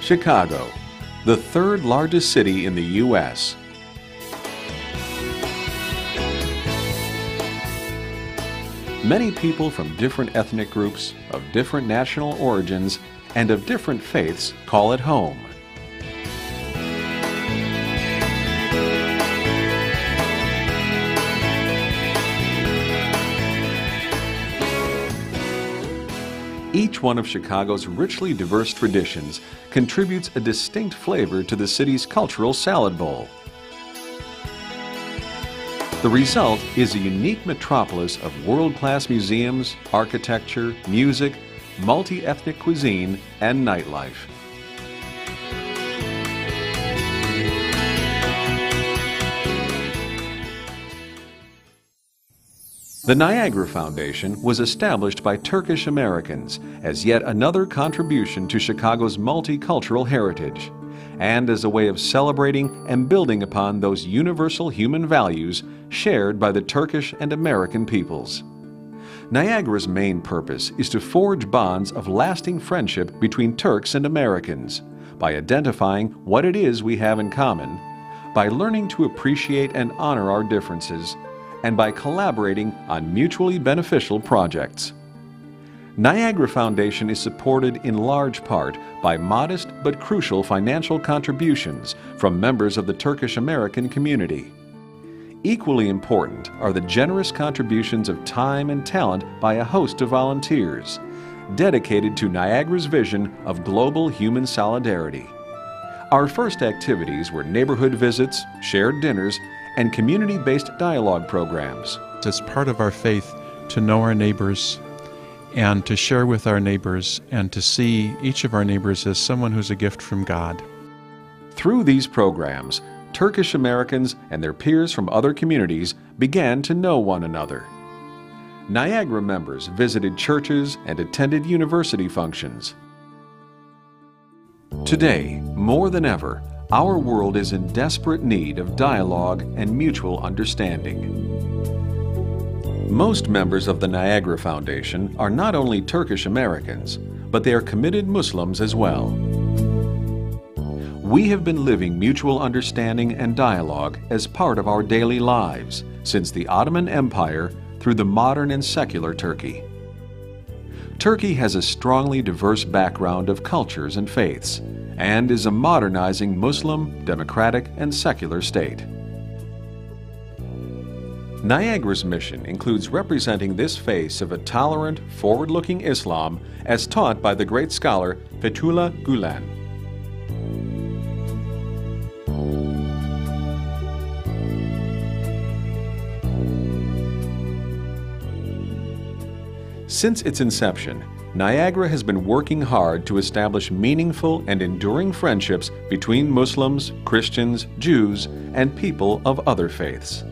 Chicago, the third largest city in the U.S. Many people from different ethnic groups, of different national origins, and of different faiths call it home. Each one of Chicago's richly diverse traditions contributes a distinct flavor to the city's cultural salad bowl. The result is a unique metropolis of world-class museums, architecture, music, multi-ethnic cuisine, and nightlife. The Niagara Foundation was established by Turkish Americans as yet another contribution to Chicago's multicultural heritage, and as a way of celebrating and building upon those universal human values shared by the Turkish and American peoples. Niagara's main purpose is to forge bonds of lasting friendship between Turks and Americans by identifying what it is we have in common, by learning to appreciate and honor our differences, and by collaborating on mutually beneficial projects. Niagara Foundation is supported in large part by modest but crucial financial contributions from members of the Turkish American community. Equally important are the generous contributions of time and talent by a host of volunteers, dedicated to Niagara's vision of global human solidarity. Our first activities were neighborhood visits, shared dinners, and community-based dialogue programs. It's part of our faith to know our neighbors and to share with our neighbors and to see each of our neighbors as someone who's a gift from God. Through these programs, Turkish Americans and their peers from other communities began to know one another. Niagara members visited churches and attended university functions. Today, more than ever, our world is in desperate need of dialogue and mutual understanding. Most members of the Niagara Foundation are not only Turkish Americans, but they are committed Muslims as well. We have been living mutual understanding and dialogue as part of our daily lives since the Ottoman Empire through the modern and secular Turkey. Turkey has a strongly diverse background of cultures and faiths, and is a modernizing Muslim, democratic, and secular state. Niagara's mission includes representing this face of a tolerant, forward-looking Islam as taught by the great scholar Fethullah Gulen. Since its inception, Niagara has been working hard to establish meaningful and enduring friendships between Muslims, Christians, Jews, and people of other faiths.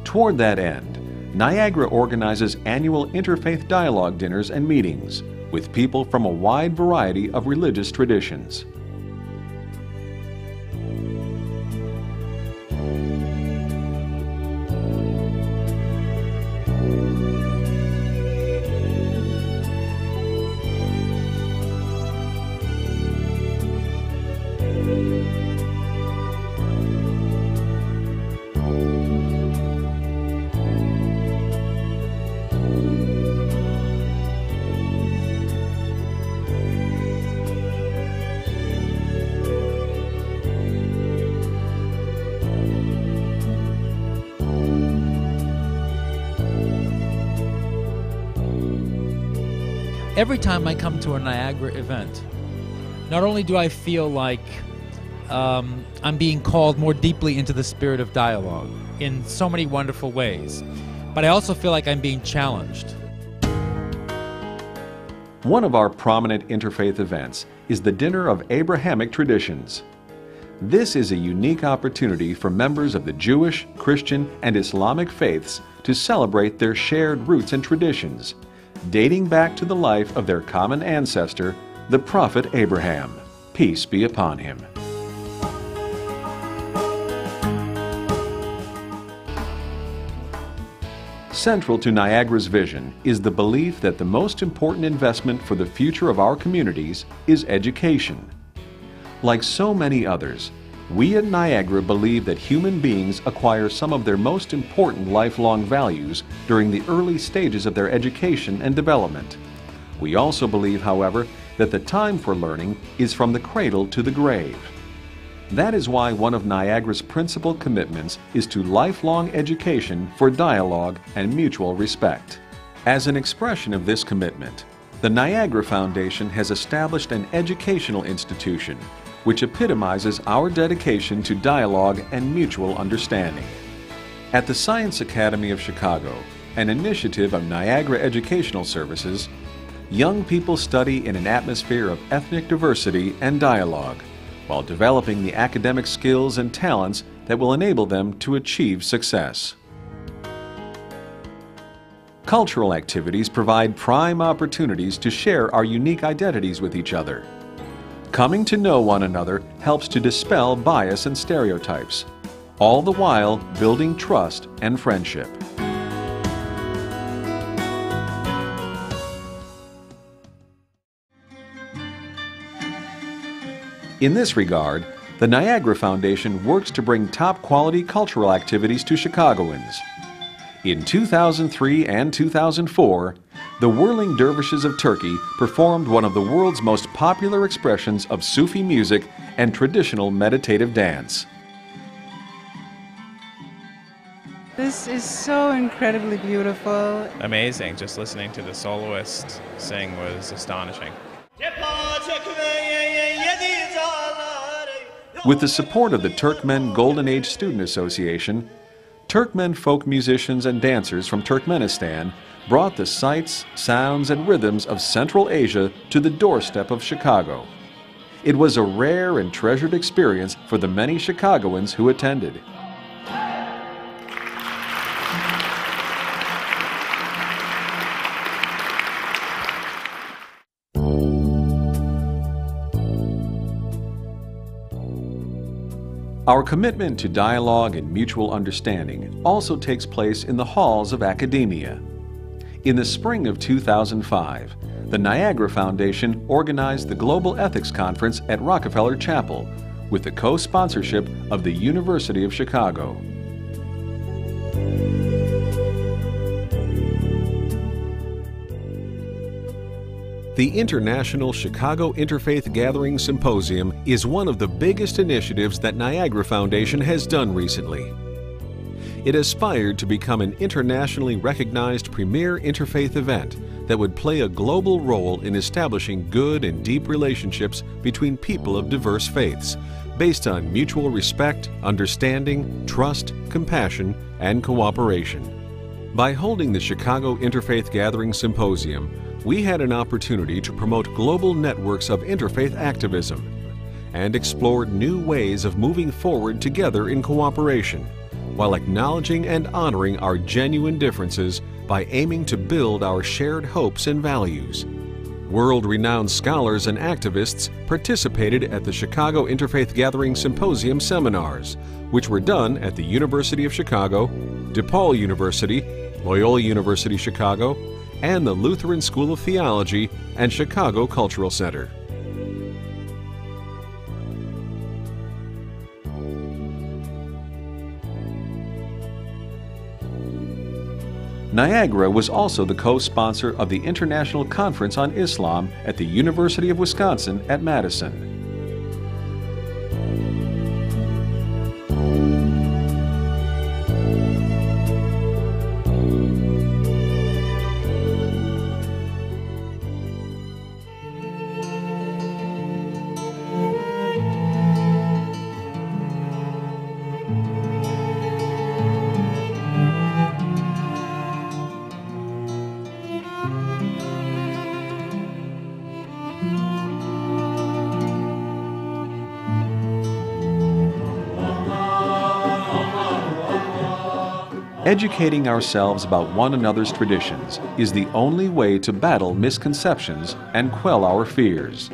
Toward that end, Niagara organizes annual interfaith dialogue dinners and meetings with people from a wide variety of religious traditions. Every time I come to a Niagara event, not only do I feel like I'm being called more deeply into the spirit of dialogue in so many wonderful ways, but I also feel like I'm being challenged. One of our prominent interfaith events is the Dinner of Abrahamic Traditions. This is a unique opportunity for members of the Jewish, Christian, and Islamic faiths to celebrate their shared roots and traditions, dating back to the life of their common ancestor, the prophet Abraham. Peace be upon him. Central to Niagara's vision is the belief that the most important investment for the future of our communities is education. Like so many others, we at Niagara believe that human beings acquire some of their most important lifelong values during the early stages of their education and development. We also believe, however, that the time for learning is from the cradle to the grave. That is why one of Niagara's principal commitments is to lifelong education for dialogue and mutual respect. As an expression of this commitment, the Niagara Foundation has established an educational institution which epitomizes our dedication to dialogue and mutual understanding. At the Science Academy of Chicago, an initiative of Niagara Educational Services, young people study in an atmosphere of ethnic diversity and dialogue, while developing the academic skills and talents that will enable them to achieve success. Cultural activities provide prime opportunities to share our unique identities with each other. Coming to know one another helps to dispel bias and stereotypes, all the while building trust and friendship. In this regard, the Niagara Foundation works to bring top-quality cultural activities to Chicagoans. In 2003 and 2004, the Whirling Dervishes of Turkey performed one of the world's most popular expressions of Sufi music and traditional meditative dance. This is so incredibly beautiful. Amazing. Just listening to the soloist sing was astonishing. With the support of the Turkmen Golden Age Student Association, Turkmen folk musicians and dancers from Turkmenistan brought the sights, sounds, and rhythms of Central Asia to the doorstep of Chicago. It was a rare and treasured experience for the many Chicagoans who attended. Our commitment to dialogue and mutual understanding also takes place in the halls of academia. In the spring of 2005, the Niagara Foundation organized the Global Ethics Conference at Rockefeller Chapel with the co-sponsorship of the University of Chicago. The International Chicago Interfaith Gathering Symposium is one of the biggest initiatives that Niagara Foundation has done recently. It aspired to become an internationally recognized premier interfaith event that would play a global role in establishing good and deep relationships between people of diverse faiths, based on mutual respect, understanding, trust, compassion, and cooperation. By holding the Chicago Interfaith Gathering Symposium, we had an opportunity to promote global networks of interfaith activism and explored new ways of moving forward together in cooperation, while acknowledging and honoring our genuine differences by aiming to build our shared hopes and values. World-renowned scholars and activists participated at the Chicago Interfaith Gathering Symposium seminars, which were done at the University of Chicago, DePaul University, Loyola University Chicago, and the Lutheran School of Theology and Chicago Cultural Center. Niagara was also the co-sponsor of the International Conference on Islam at the University of Wisconsin at Madison. Educating ourselves about one another's traditions is the only way to battle misconceptions and quell our fears.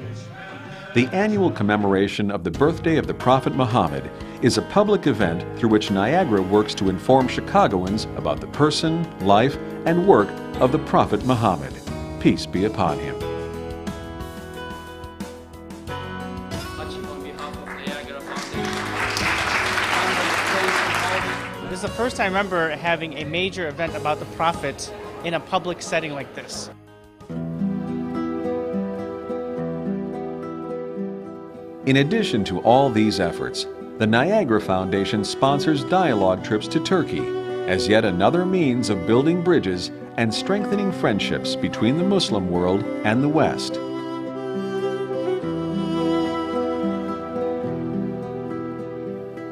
The annual commemoration of the birthday of the Prophet Muhammad is a public event through which Niagara works to inform Chicagoans about the person, life, and work of the Prophet Muhammad. Peace be upon him. This is the first time I remember having a major event about the prophet in a public setting like this. In addition to all these efforts, the Niagara Foundation sponsors dialogue trips to Turkey as yet another means of building bridges and strengthening friendships between the Muslim world and the West.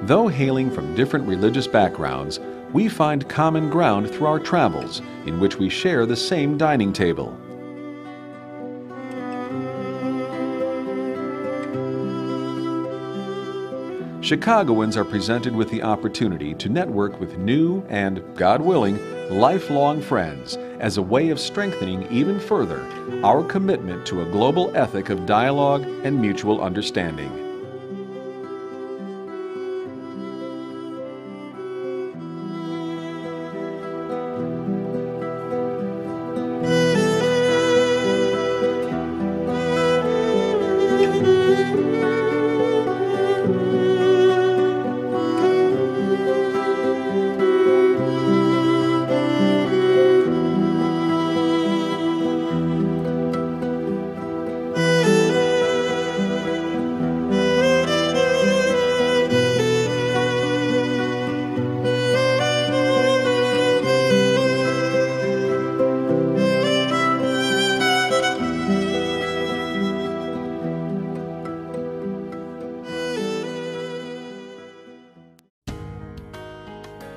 Though hailing from different religious backgrounds, we find common ground through our travels, in which we share the same dining table. Chicagoans are presented with the opportunity to network with new and, God willing, lifelong friends as a way of strengthening even further our commitment to a global ethic of dialogue and mutual understanding.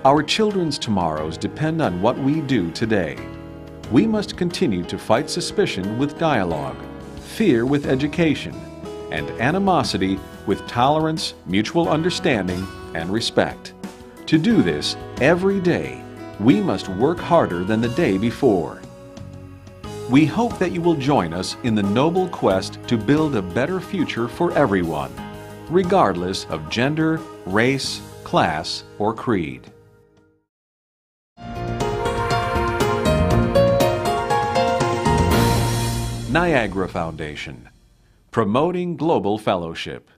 Our children's tomorrows depend on what we do today. We must continue to fight suspicion with dialogue, fear with education, and animosity with tolerance, mutual understanding, and respect. To do this every day, we must work harder than the day before. We hope that you will join us in the noble quest to build a better future for everyone, regardless of gender, race, class, or creed. Niagara Foundation, promoting global fellowship.